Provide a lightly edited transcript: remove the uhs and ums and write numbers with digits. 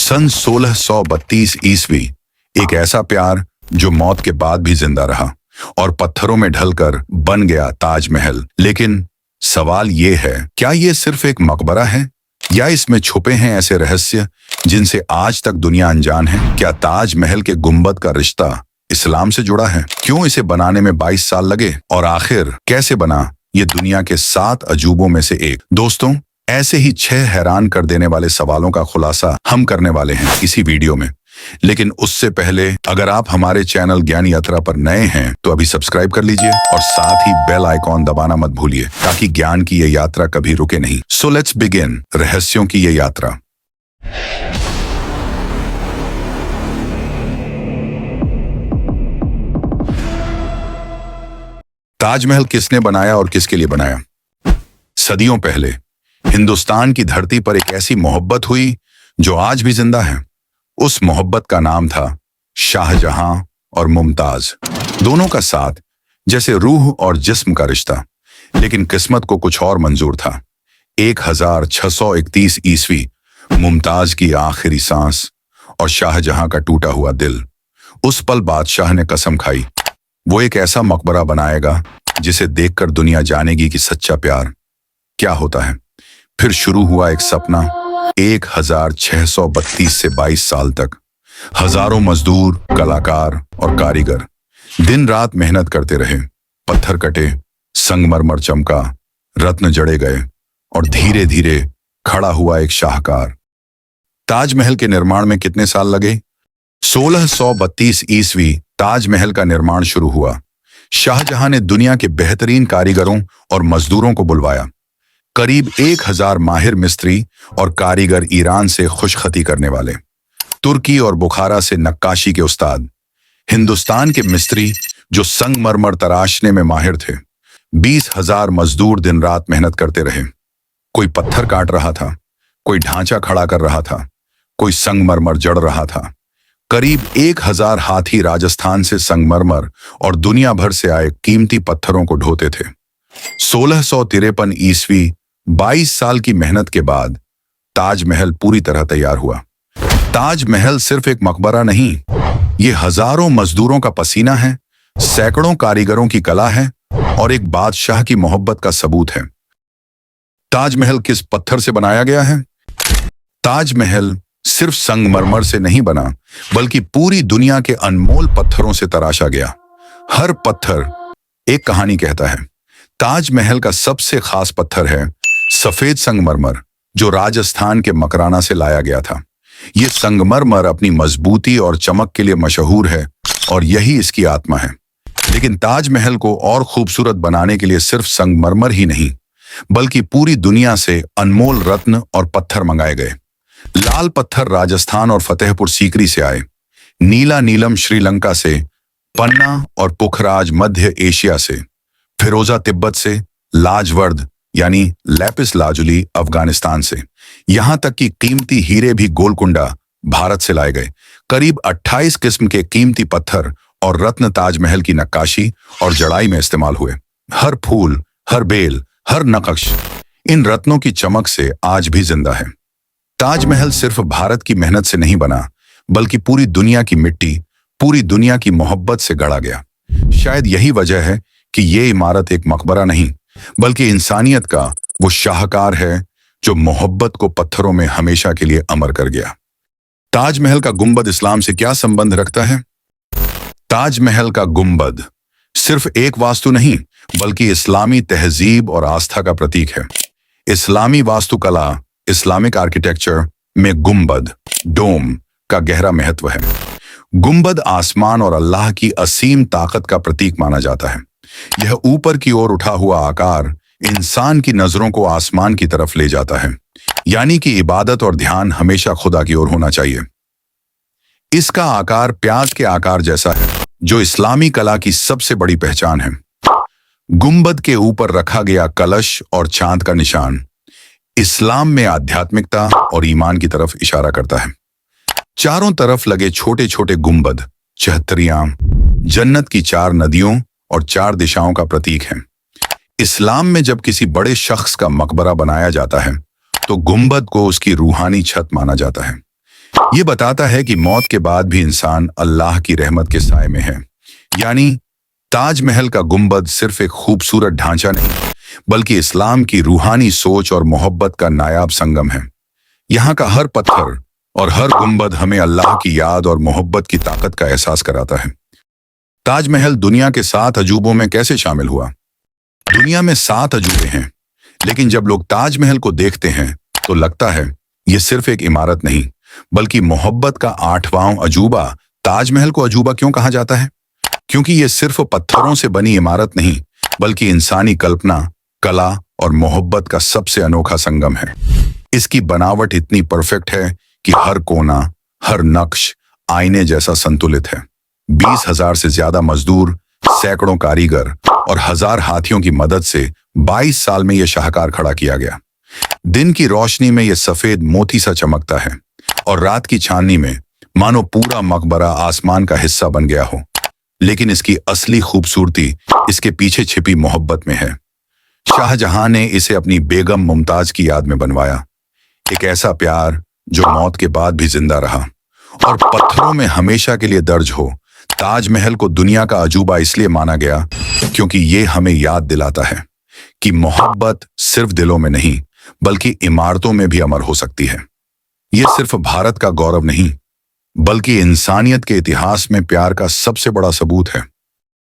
सन 1632 ईस्वी, एक ऐसा प्यार जो मौत के बाद भी जिंदा रहा और पत्थरों में ढलकर बन गया ताजमहल। लेकिन सवाल ये है, क्या ये सिर्फ एक मकबरा है या इसमें छुपे हैं ऐसे रहस्य जिनसे आज तक दुनिया अनजान है? क्या ताजमहल के गुंबद का रिश्ता इस्लाम से जुड़ा है? क्यों इसे बनाने में 22 साल लगे और आखिर कैसे बना ये दुनिया के 7 अजूबों में से एक? दोस्तों, ऐसे ही 6 हैरान कर देने वाले सवालों का खुलासा हम करने वाले हैं इसी वीडियो में। लेकिन उससे पहले अगर आप हमारे चैनल ज्ञान यात्रा पर नए हैं तो अभी सब्सक्राइब कर लीजिए और साथ ही बेल आइकॉन दबाना मत भूलिए ताकि ज्ञान की ये यात्रा कभी रुके नहीं। सो लेट्स बिगिन रहस्यों की ये यात्रा। ताजमहल किसने बनाया और किसके लिए बनाया? सदियों पहले हिंदुस्तान की धरती पर एक ऐसी मोहब्बत हुई जो आज भी जिंदा है। उस मोहब्बत का नाम था शाहजहां और मुमताज। दोनों का साथ जैसे रूह और जिस्म का रिश्ता। लेकिन किस्मत को कुछ और मंजूर था। 1631 ईस्वी, मुमताज की आखिरी सांस और शाहजहां का टूटा हुआ दिल। उस पल बादशाह ने कसम खाई, वो एक ऐसा मकबरा बनाएगा जिसे देखकर दुनिया जानेगी कि सच्चा प्यार क्या होता है। फिर शुरू हुआ एक सपना। 1632 से 22 साल तक हजारों मजदूर, कलाकार और कारीगर दिन रात मेहनत करते रहे। पत्थर कटे, संगमरमर चमका, रत्न जड़े गए और धीरे धीरे खड़ा हुआ एक शाहकार। ताजमहल के निर्माण में कितने साल लगे? 1632 ईस्वी ताजमहल का निर्माण शुरू हुआ। शाहजहां ने दुनिया के बेहतरीन कारीगरों और मजदूरों को बुलवाया। करीब 1000 माहिर मिस्त्री और कारीगर, ईरान से खुशखती करने वाले, तुर्की और बुखारा से नक्काशी के उस्ताद, हिंदुस्तान के मिस्त्री जो संगमरमर तराशने में माहिर थे। 20,000 मजदूर दिन रात मेहनत करते रहे। कोई पत्थर काट रहा था, कोई ढांचा खड़ा कर रहा था, कोई संगमरमर जड़ रहा था। करीब 1000 हाथी राजस्थान से संगमरमर और दुनिया भर से आए कीमती पत्थरों को ढोते थे। 1653 ईस्वी, 22 साल की मेहनत के बाद ताजमहल पूरी तरह तैयार हुआ। ताजमहल सिर्फ एक मकबरा नहीं, ये हजारों मजदूरों का पसीना है, सैकड़ों कारीगरों की कला है और एक बादशाह की मोहब्बत का सबूत है। ताजमहल किस पत्थर से बनाया गया है? ताजमहल सिर्फ संगमरमर से नहीं बना, बल्कि पूरी दुनिया के अनमोल पत्थरों से तराशा गया। हर पत्थर एक कहानी कहता है। ताजमहल का सबसे खास पत्थर है सफेद संगमरमर, जो राजस्थान के मकराना से लाया गया था। ये संगमरमर अपनी मजबूती और चमक के लिए मशहूर है और यही इसकी आत्मा है। लेकिन ताजमहल को और खूबसूरत बनाने के लिए सिर्फ संगमरमर ही नहीं, बल्कि पूरी दुनिया से अनमोल रत्न और पत्थर मंगाए गए। लाल पत्थर राजस्थान और फतेहपुर सीकरी से आए, नीला नीलम श्रीलंका से, पन्ना और पुखराज मध्य एशिया से, फिरोजा तिब्बत से, लाजवर्द यानी लैपिस लाजुली अफगानिस्तान से, यहां तक कि कीमती हीरे भी गोलकुंडा भारत से लाए गए। करीब 28 किस्म के कीमती पत्थर और रत्न ताजमहल की नक्काशी और जड़ाई में इस्तेमाल हुए। हर फूल, हर बेल, हर नक्श इन रत्नों की चमक से आज भी जिंदा है। ताजमहल सिर्फ भारत की मेहनत से नहीं बना, बल्कि पूरी दुनिया की मिट्टी, पूरी दुनिया की मोहब्बत से गढ़ा गया। शायद यही वजह है कि ये इमारत एक मकबरा नहीं, बल्कि इंसानियत का वो शाहकार है जो मोहब्बत को पत्थरों में हमेशा के लिए अमर कर गया। ताजमहल का गुंबद इस्लाम से क्या संबंध रखता है? ताजमहल का गुंबद सिर्फ एक वास्तु नहीं, बल्कि इस्लामी तहजीब और आस्था का प्रतीक है। इस्लामी वास्तुकला, इस्लामिक आर्किटेक्चर में गुंबद, डोम का गहरा महत्व है। गुंबद आसमान और अल्लाह की असीम ताकत का प्रतीक माना जाता है। यह ऊपर की ओर उठा हुआ आकार इंसान की नजरों को आसमान की तरफ ले जाता है, यानी कि इबादत और ध्यान हमेशा खुदा की ओर होना चाहिए। इसका आकार प्याज के आकार जैसा है, जो इस्लामी कला की सबसे बड़ी पहचान है। गुंबद के ऊपर रखा गया कलश और चांद का निशान इस्लाम में आध्यात्मिकता और ईमान की तरफ इशारा करता है। चारों तरफ लगे छोटे छोटे गुंबद चहत्तरियां जन्नत की 4 नदियों और 4 दिशाओं का प्रतीक हैं। इस्लाम में जब किसी बड़े शख्स का मकबरा बनाया जाता है तो गुंबद को उसकी रूहानी छत माना जाता है। ये बताता है कि मौत के बाद भी इंसान अल्लाह की रहमत के साए में है। यानी ताजमहल का गुंबद सिर्फ एक खूबसूरत ढांचा नहीं, बल्कि इस्लाम की रूहानी सोच और मोहब्बत का नायाब संगम है। यहाँ का हर पत्थर और हर गुंबद हमें अल्लाह की याद और मोहब्बत की ताकत का एहसास कराता है। ताजमहल दुनिया के 7 अजूबों में कैसे शामिल हुआ? दुनिया में 7 अजूबे हैं, लेकिन जब लोग ताजमहल को देखते हैं तो लगता है ये सिर्फ एक इमारत नहीं, बल्कि मोहब्बत का 8वां अजूबा। ताजमहल को अजूबा क्यों कहा जाता है? क्योंकि ये सिर्फ पत्थरों से बनी इमारत नहीं, बल्कि इंसानी कल्पना, कला और मोहब्बत का सबसे अनोखा संगम है। इसकी बनावट इतनी परफेक्ट है कि हर कोना, हर नक्श आईने जैसा संतुलित है। 20,000 से ज्यादा मजदूर, सैकड़ों कारीगर और 1000 हाथियों की मदद से 22 साल में यह शाहकार खड़ा किया गया। दिन की रोशनी में यह सफेद मोती सा चमकता है और रात की चांदनी में मानो पूरा मकबरा आसमान का हिस्सा बन गया हो। लेकिन इसकी असली खूबसूरती इसके पीछे छिपी मोहब्बत में है। शाहजहां ने इसे अपनी बेगम मुमताज की याद में बनवाया। एक ऐसा प्यार जो मौत के बाद भी जिंदा रहा और पत्थरों में हमेशा के लिए दर्ज हो। ताजमहल को दुनिया का अजूबा इसलिए माना गया क्योंकि ये हमें याद दिलाता है कि मोहब्बत सिर्फ दिलों में नहीं, बल्कि इमारतों में भी अमर हो सकती है। ये सिर्फ भारत का गौरव नहीं, बल्कि इंसानियत के इतिहास में प्यार का सबसे बड़ा सबूत है।